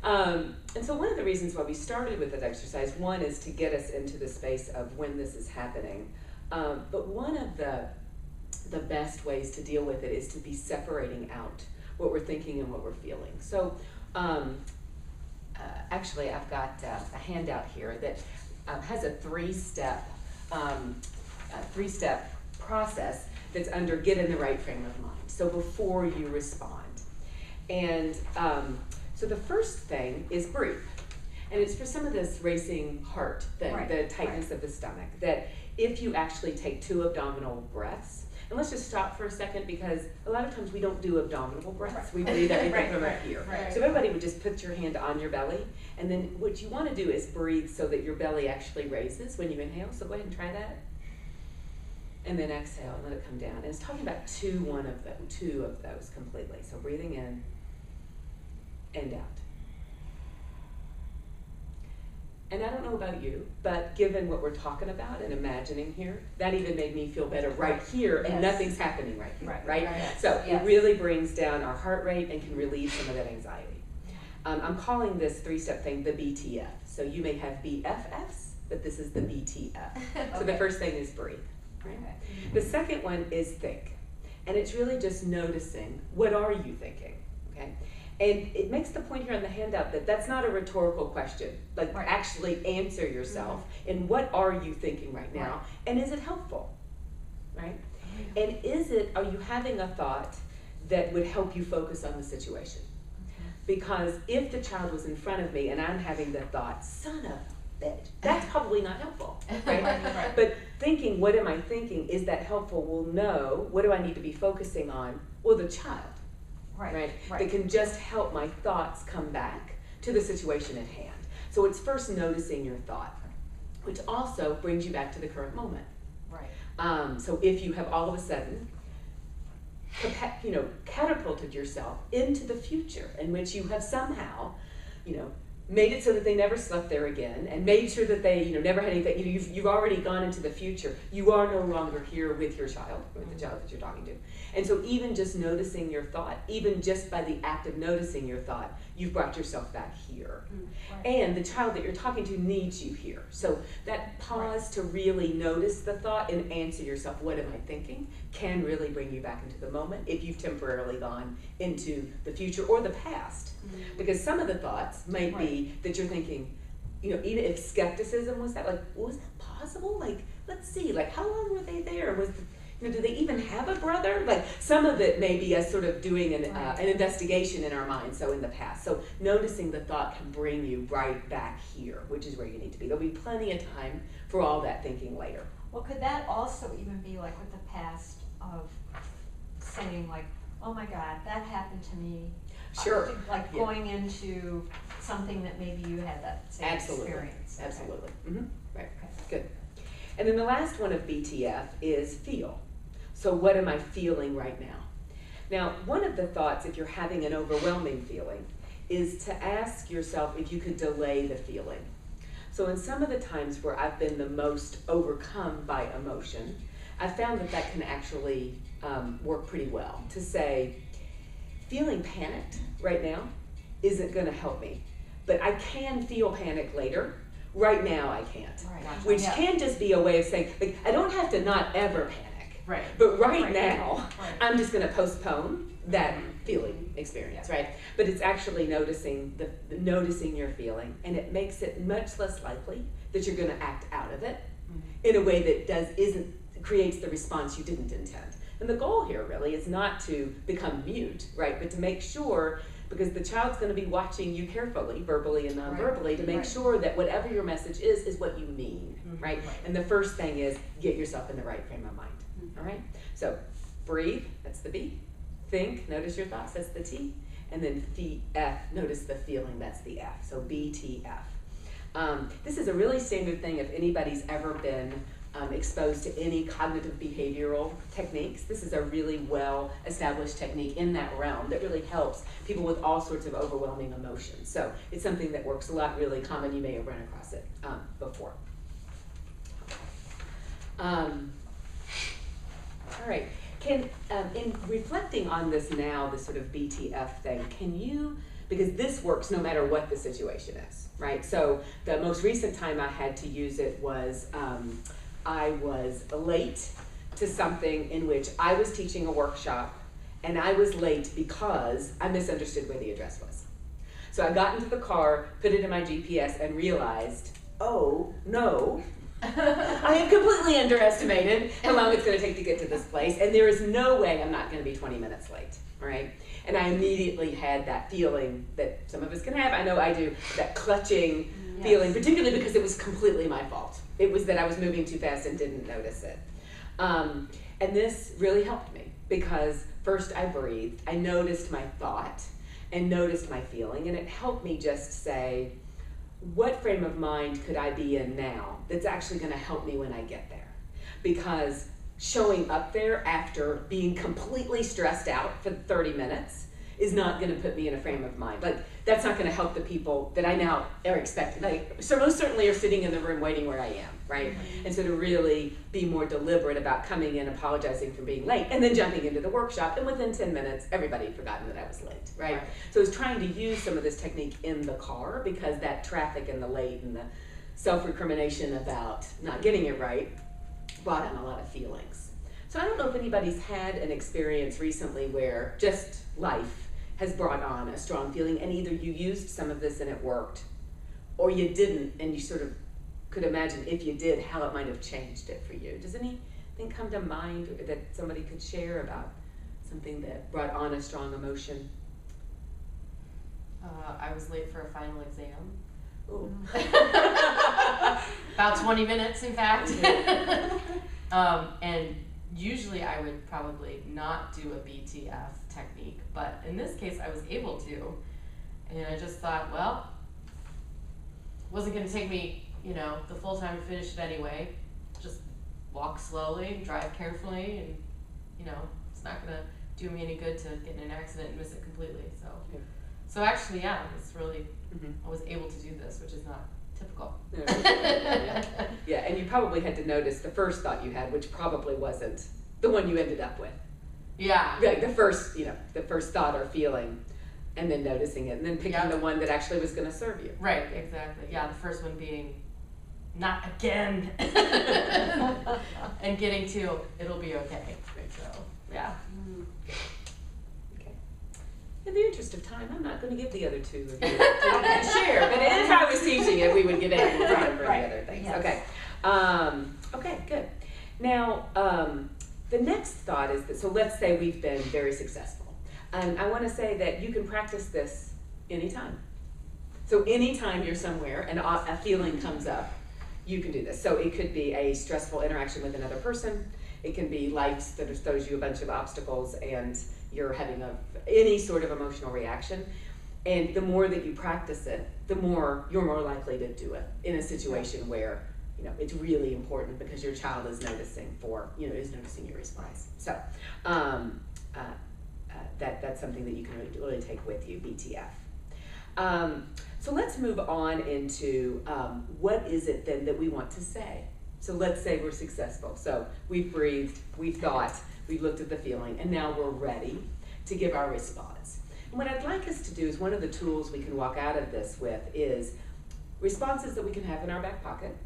And so one of the reasons why we started with that exercise, one is to get us into the space of when this is happening. But one of the best ways to deal with it is to be separating out what we're thinking and what we're feeling. So actually I've got a handout here that has a three-step process that's under get in the right frame of mind. So before you respond. And so the first thing is breathe. And it's for some of this racing heart thing, the tightness of the stomach, that if you actually take 2 abdominal breaths, and let's just stop for a second because a lot of times we don't do abdominal breaths. We breathe everything from up here. So everybody would just put your hand on your belly, and then what you want to do is breathe so that your belly actually raises when you inhale. So go ahead and try that. And then exhale and let it come down. And it's talking about two of those completely. So breathing in and out. And I don't know about you, but given what we're talking about and imagining here, that even made me feel better right here, and nothing's happening right here, right? So it really brings down our heart rate and can relieve some of that anxiety. I'm calling this 3-step thing the BTF. So you may have BFFs, but this is the BTF. So the first thing is breathe. Right? The second one is think. And it's really just noticing, what are you thinking? Okay? And it makes the point here on the handout that that's not a rhetorical question. Like actually answer yourself. And what are you thinking right now? And is it helpful? Right? And are you having a thought that would help you focus on the situation? Because if the child was in front of me and I'm having the thought, son of a bitch, that's probably not helpful. Right? But thinking, what am I thinking? Is that helpful? We'll know, what do I need to be focusing on? Well, the child. Right? That can just help my thoughts come back to the situation at hand. So it's first noticing your thought, which also brings you back to the current moment. So if you have all of a sudden, catapulted yourself into the future in which you have somehow, made it so that they never slept there again, and made sure that they, never had anything. You've already gone into the future. You are no longer here with your child, with the child that you're talking to. And so even just noticing your thought, even just by the act of noticing your thought, you've brought yourself back here. And the child that you're talking to needs you here. So that pause to really notice the thought and answer yourself, what am I thinking, can really bring you back into the moment if you've temporarily gone into the future or the past. Because some of the thoughts might be that you're thinking, even if skepticism was that, was that possible? Let's see, how long were they there? Do they even have a brother? Some of it may be us sort of doing an investigation in our mind, so in the past. So noticing the thought can bring you right back here, which is where you need to be. There'll be plenty of time for all that thinking later. Well, could that also even be with the past of saying oh my God, that happened to me? Sure. Going into something that maybe you had that same experience. Absolutely. Right. Good. And then the last one of BTF is feel. So what am I feeling right now? Now, one of the thoughts, if you're having an overwhelming feeling, is to ask yourself if you could delay the feeling. So in some of the times where I've been the most overcome by emotion, I've found that can actually work pretty well. To say, feeling panicked right now isn't going to help me, but I can feel panic later. Right now I can't, which can just be a way of saying, I don't have to not ever panic, but right now I'm just going to postpone that feeling experience, But it's actually noticing your feeling, and it makes it much less likely that you're going to act out of it in a way that creates the response you didn't intend. And the goal here really is not to become mute, but to make sure, because the child's going to be watching you carefully, verbally and non-verbally, to make sure that whatever your message is what you mean, And the first thing is get yourself in the right frame of mind, all right? So breathe, that's the B. Think, notice your thoughts, that's the T. And then F, notice the feeling, that's the F. So BTF. This is a really standard thing if anybody's ever been exposed to any cognitive behavioral techniques. This is a really well-established technique in that realm that really helps people with all sorts of overwhelming emotions. So it's something that works a lot, really common. You may have run across it before. All right. In reflecting on this now, this sort of BTF thing, can you because this works no matter what the situation is, right? So the most recent time I had to use it was I was late to something in which I was teaching a workshop, and I was late because I misunderstood where the address was. So I got into the car, put it in my GPS, and realized, oh no, I have completely underestimated how long it's going to take to get to this place, and there is no way I'm not going to be 20 minutes late, right? And I immediately had that feeling that some of us can have, I know I do, that clutching feeling, particularly because it was completely my fault. It was that I was moving too fast and didn't notice it. And this really helped me because first I breathed, I noticed my thought and noticed my feeling, and it helped me just say, what frame of mind could I be in now that's actually going to help me when I get there? Because showing up there after being completely stressed out for 30 minutes is not going to put me in a frame of mind. Like, that's not going to help the people that I now are expecting. Like, so most certainly are sitting in the room waiting where I am, right? Mm-hmm. And so to really be more deliberate about coming in, apologizing for being late, and then jumping into the workshop, and within 10 minutes, everybody had forgotten that I was late, right? So I was trying to use some of this technique in the car because that traffic and the late and the self-recrimination about not getting it right brought on a lot of feelings. So I don't know if anybody's had an experience recently where just life has brought on a strong feeling, and either you used some of this and it worked, or you didn't, and you sort of could imagine if you did how it might have changed it for you. Does anything come to mind that somebody could share about something that brought on a strong emotion? I was late for a final exam. Ooh. About 20 minutes, in fact. And usually I would probably not do a BTF technique, but in this case I was able to, and I just thought, well, it wasn't going to take me, the full time to finish it anyway. Just walk slowly, drive carefully, and it's not going to do me any good to get in an accident and miss it completely. So actually, yeah, it's really, I was able to do this, which is not typical. Yeah, and you probably had to notice the first thought you had, which probably wasn't the one you ended up with. Yeah. Like the first thought or feeling, and then noticing it, and then picking the one that actually was going to serve you. Right, exactly. Yeah, the first one being, not again, and getting to, it'll be okay. So, yeah. In the interest of time, I'm not going to give the other two of you to share, but as I was teaching it, we would give ample time for the other things. Yes. Okay. Okay, good. Now, the next thought is that, so let's say we've been very successful. And I want to say that you can practice this anytime. So anytime you're somewhere and a feeling comes up, you can do this. So it could be a stressful interaction with another person. It can be life that throws you a bunch of obstacles and you're having any sort of emotional reaction. And the more that you practice it, the more you're more likely to do it in a situation where it's really important because your child is noticing your response. So that's something that you can really take with you, BTF. So let's move on into what is it then that we want to say. So let's say we're successful. So we've breathed, we've thought, we've looked at the feeling, and now we're ready to give our response. And what I'd like us to do is one of the tools we can walk out of this with is responses that we can have in our back pocket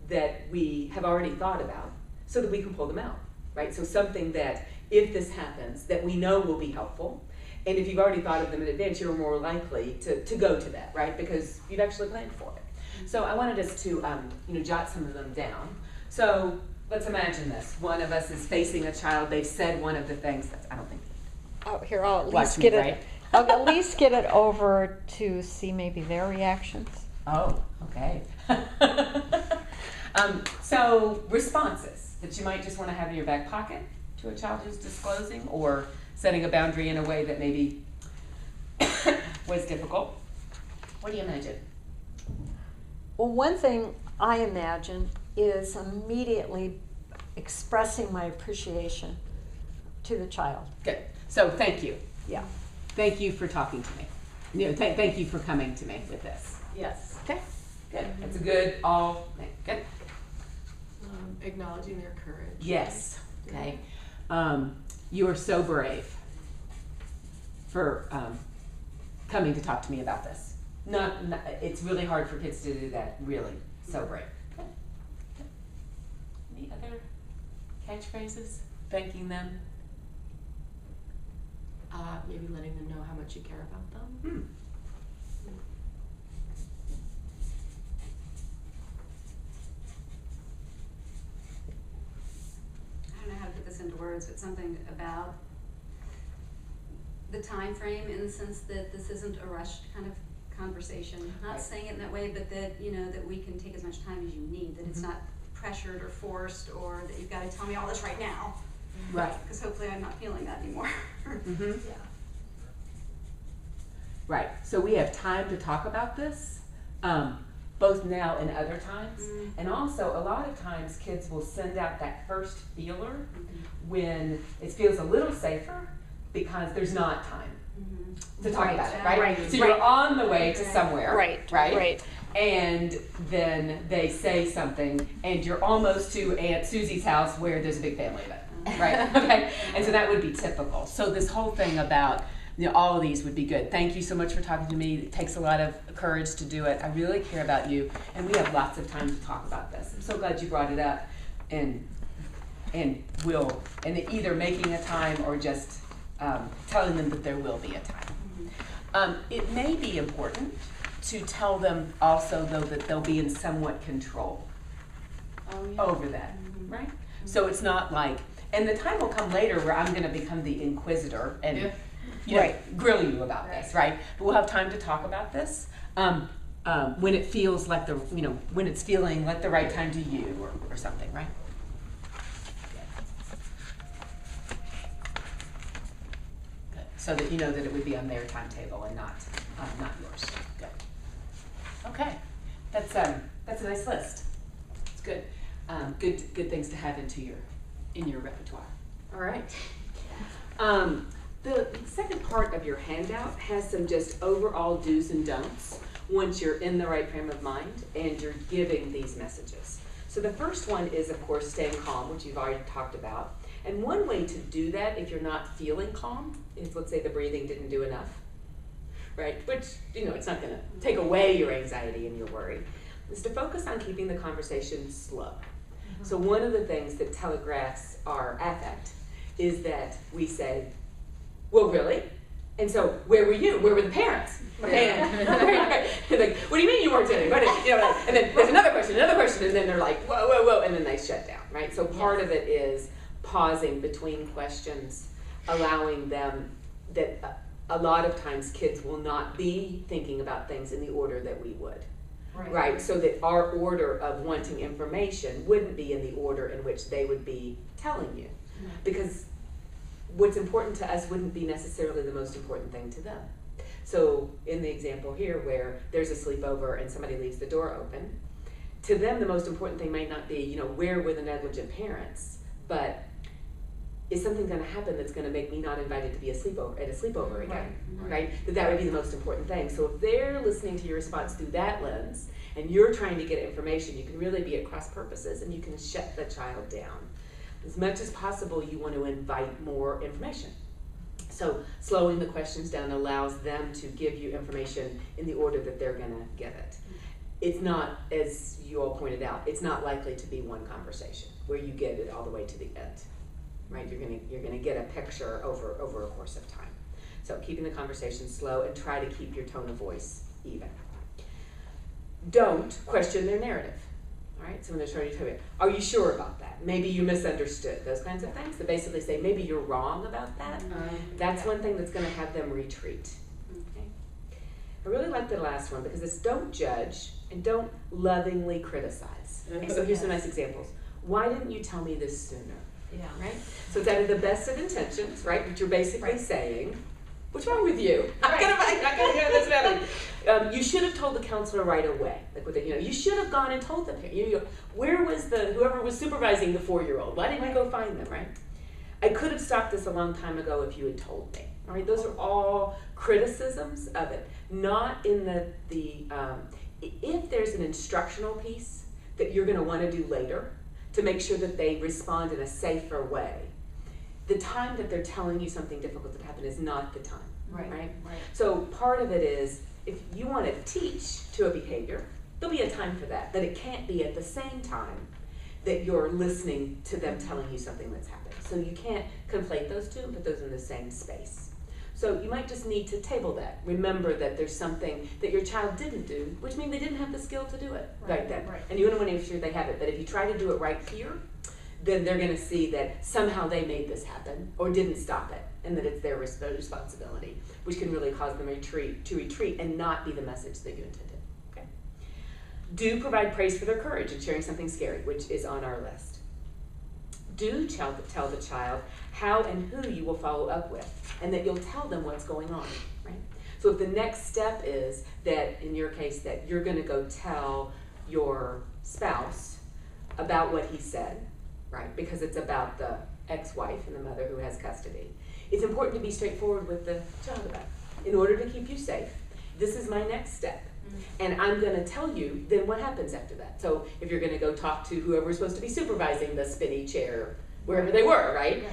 that we have already thought about so that we can pull them out, right? So something that, if this happens, that we know will be helpful. And if you've already thought of them in advance, you're more likely to go to that, right? Because you've actually planned for it. So I wanted us to jot some of them down. So let's imagine this. One of us is facing a child. They've said one of the things that I don't think. Oh, here, I'll at least get it. I'll at least get it over to see maybe their reactions. Oh, okay. So responses that you might just want to have in your back pocket to a child who's disclosing or setting a boundary in a way that maybe was difficult. What do you imagine? Well, one thing I imagine is immediately expressing my appreciation to the child. Good. So thank you. Yeah. Thank you for talking to me. Thank you for coming to me with this. Yes. Okay. Good. That's a good good. Acknowledging their courage. Yes. Okay. You are so brave for coming to talk to me about this. Not, it's really hard for kids to do that, really. So great. Okay. Any other catchphrases? Thanking them? Maybe letting them know how much you care about them. I don't know how to put this into words, but something about the time frame, in the sense that this isn't a rushed kind of conversation. Not saying it in that way, but that, you know, that we can take as much time as you need, that it's not pressured or forced, or that you've got to tell me all this right now. Right. Because hopefully I'm not feeling that anymore. Yeah. Right. So we have time to talk about this, both now and other times. And also, a lot of times kids will send out that first feeler when it feels a little safer because there's not time to talk about it, right? Right. So you're on the way to somewhere, Right. And then they say something, and you're almost to Aunt Susie's house where there's a big family event, right? Okay, and so that would be typical. So this whole thing about, you know, all of these would be good. Thank you so much for talking to me. It takes a lot of courage to do it. I really care about you, and we have lots of time to talk about this. I'm so glad you brought it up, and either making a time or just telling them that there will be a time. It may be important to tell them also, though, that they'll be in somewhat control over that, right? So it's not like, and the time will come later where I'm going to become the inquisitor and you know, grill you about this, right? But we'll have time to talk about this when it feels like when it's feeling like the right time to you or something, right? Good. So that you know that it would be on their timetable and not yours. Good. Okay, that's a nice list. It's good. Good things to have in your repertoire. All right. The second part of your handout has some just overall do's and don'ts once you're in the right frame of mind and you're giving these messages. So the first one is, of course, staying calm, which you've already talked about. And one way to do that if you're not feeling calm is, let's say the breathing didn't do enough, right? Which, you know, it's not going to take away your anxiety and your worry. Is to focus on keeping the conversation slow. So one of the things that telegraphs our affect is that we say, well, really? And so, where were you? Where were the parents? And like, what do you mean you weren't doing it? You know, and then there's another question, and then they're like, whoa, whoa, whoa, and then they shut down, right? So part of it is pausing between questions, allowing them that a lot of times kids will not be thinking about things in the order that we would. Right, so that our order of wanting information wouldn't be in the order in which they would be telling you. Because what's important to us wouldn't be necessarily the most important thing to them. So in the example here where there's a sleepover and somebody leaves the door open, to them the most important thing might not be, you know, where were the negligent parents, but is something going to happen that's going to make me not invited to be at a sleepover again, right? That would be the most important thing. So if they're listening to your response through that lens, and you're trying to get information, you can really be at cross purposes, and you can shut the child down. As much as possible, you want to invite more information. So slowing the questions down allows them to give you information in the order that they're going to get it. It's not, as you all pointed out, it's not likely to be one conversation where you get it all the way to the end. Right, you're gonna get a picture over a course of time. So keeping the conversation slow and try to keep your tone of voice even. Don't question their narrative. All right, so when they're trying to tell you, are you sure about that? Maybe you misunderstood. Those kinds of things. They basically say, maybe you're wrong about that. That's one thing that's gonna have them retreat. Okay. I really like the last one because it's don't judge and don't lovingly criticize. Okay, so here's some nice examples. Why didn't you tell me this sooner? Yeah. Right? So it's out of the best of intentions, right? But you're basically saying, what's wrong with you? I'm not gonna hear this about you should have told the counselor right away. Like with the, you should have gone and told the parent. Where was whoever was supervising the 4-year-old? Why didn't you go find them, right? I could have stopped this a long time ago if you had told me. All right, those are all criticisms of it. Not in if there's an instructional piece that you're gonna wanna do later, to make sure that they respond in a safer way. The time that they're telling you something difficult that happened is not the time. right? Right. So part of it is, if you want to teach to a behavior, there'll be a time for that, but it can't be at the same time that you're listening to them telling you something that's happened. So you can't conflate those two and put those in the same space. So you might just need to table that. Remember that there's something that your child didn't do, which means they didn't have the skill to do it right then. Right. And you want to make sure they have it. But if you try to do it right here, then they're going to see that somehow they made this happen or didn't stop it, and that it's their responsibility, which can really cause them to retreat and not be the message that you intended. Okay? Do provide praise for their courage in sharing something scary, which is on our list. Do tell the child how and who you will follow up with, and that you'll tell them what's going on, right? So if the next step is that, in your case, that you're going to go tell your spouse about what he said, right? Because it's about the ex-wife and the mother who has custody. It's important to be straightforward with the child about it. In order to keep you safe, this is my next step. And I'm going to tell you then what happens after that. So if you're going to go talk to whoever's supposed to be supervising the spinny chair, wherever they were, right?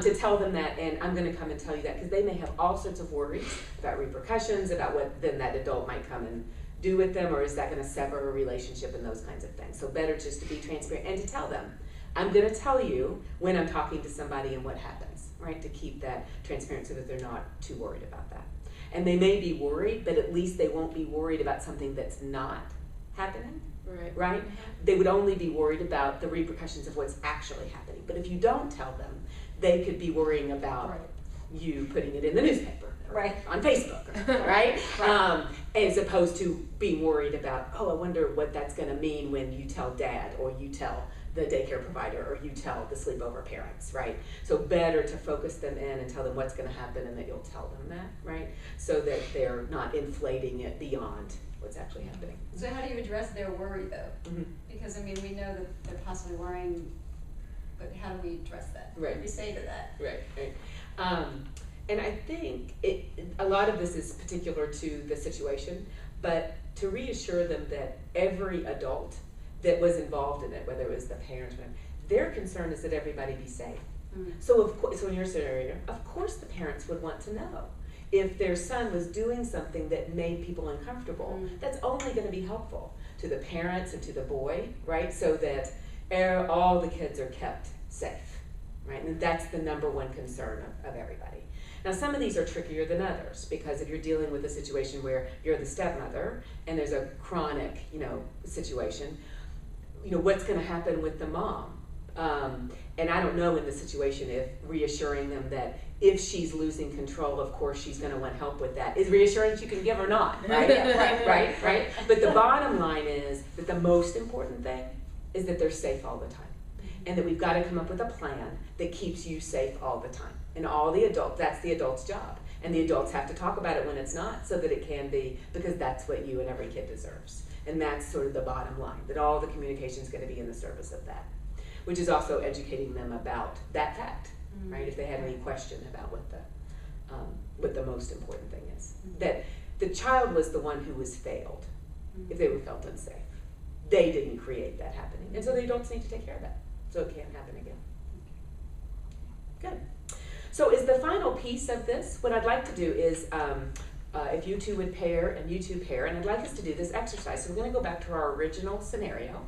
To tell them that, and I'm going to come and tell you that, because they may have all sorts of worries about repercussions, about what then that adult might come and do with them, or is that going to sever a relationship and those kinds of things. So better just to be transparent and to tell them, I'm going to tell you when I'm talking to somebody and what happens, right? To keep that transparent so that they're not too worried about that. And they may be worried, but at least they won't be worried about something that's not happening, right? They would only be worried about the repercussions of what's actually happening. But if you don't tell them, they could be worrying about you putting it in the newspaper, or on Facebook, right? As opposed to being worried about, oh, I wonder what that's going to mean when you tell dad, or you tell the daycare provider, or you tell the sleepover parents, right? So better to focus them in and tell them what's going to happen, and that you'll tell them that, right? So that they're not inflating it beyond what's actually happening. So how do you address their worry, though? Because, I mean, we know that they're possibly worrying, but how do we address that? Right. What do we say to that? Right. And I think a lot of this is particular to the situation, but to reassure them that every adult that was involved in it, whether it was the parents, their concern is that everybody be safe. So of course, so in your scenario, of course the parents would want to know if their son was doing something that made people uncomfortable. That's only going to be helpful to the parents and to the boy, right? So that all the kids are kept safe, right? And that's the number one concern of everybody. Now, some of these are trickier than others, because if you're dealing with a situation where you're the stepmother and there's a chronic, situation, what's going to happen with the mom? And I don't know in the situation if reassuring them that if she's losing control, of course she's going to want help with that, is reassurance you can give or not, right? right. But the bottom line is that the most important thing is that they're safe all the time, and that we've got to come up with a plan that keeps you safe all the time. And all the adults, that's the adult's job. And the adults have to talk about it when it's not, so that it can be, because that's what you and every kid deserves. And that's sort of the bottom line, that all the communication is going to be in the service of that, which is also educating them about that fact, right? If they have any question about what the most important thing is. That the child was the one who was failed if they were felt unsafe. They didn't create that happening. And so the adults need to take care of that, so it can't happen again. Good. So is the final piece of this, what I'd like to do is, if you two would pair and you two pair, and I'd like us to do this exercise. So we're going to go back to our original scenario.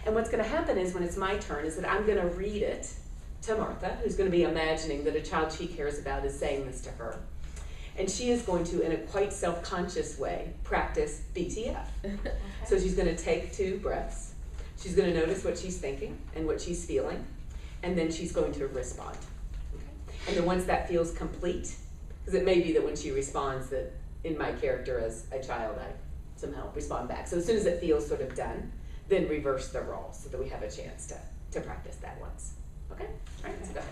And what's going to happen is, when it's my turn, is that I'm going to read it to Martha, who's going to be imagining that a child she cares about is saying this to her. And she is going to, in a quite self-conscious way, practice BTF. So she's going to take 2 breaths. She's going to notice what she's thinking and what she's feeling. And then she's going to respond. And then once that feels complete, because it may be that when she responds that in my character as a child, I somehow respond back. So as soon as it feels sort of done, then reverse the role so that we have a chance to practice that once. Okay? All right, let's go ahead.